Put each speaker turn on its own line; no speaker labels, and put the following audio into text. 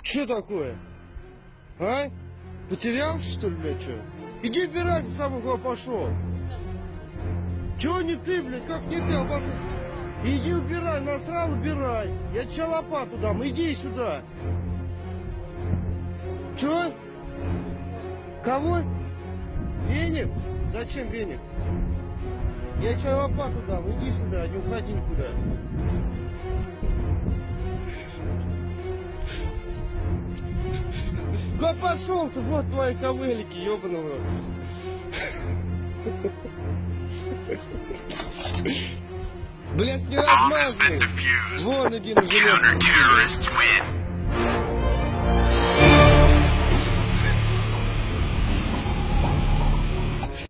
Что такое? А? Потерялся, что ли, блядь, что? Иди убирайся, сам куда пошел. Чего не ты, блядь, как не ты, обоссать? Иди убирай, насрал, убирай. Я тебе лопату дам, иди сюда. Чего? Кого? Веник? Зачем веник? Я тебе лопату дам, иди сюда, не уходи никуда. Да пошел ты, вот твои ковылики, ёбаный в рот. Блядь, не размазывай. Вон иди на железку.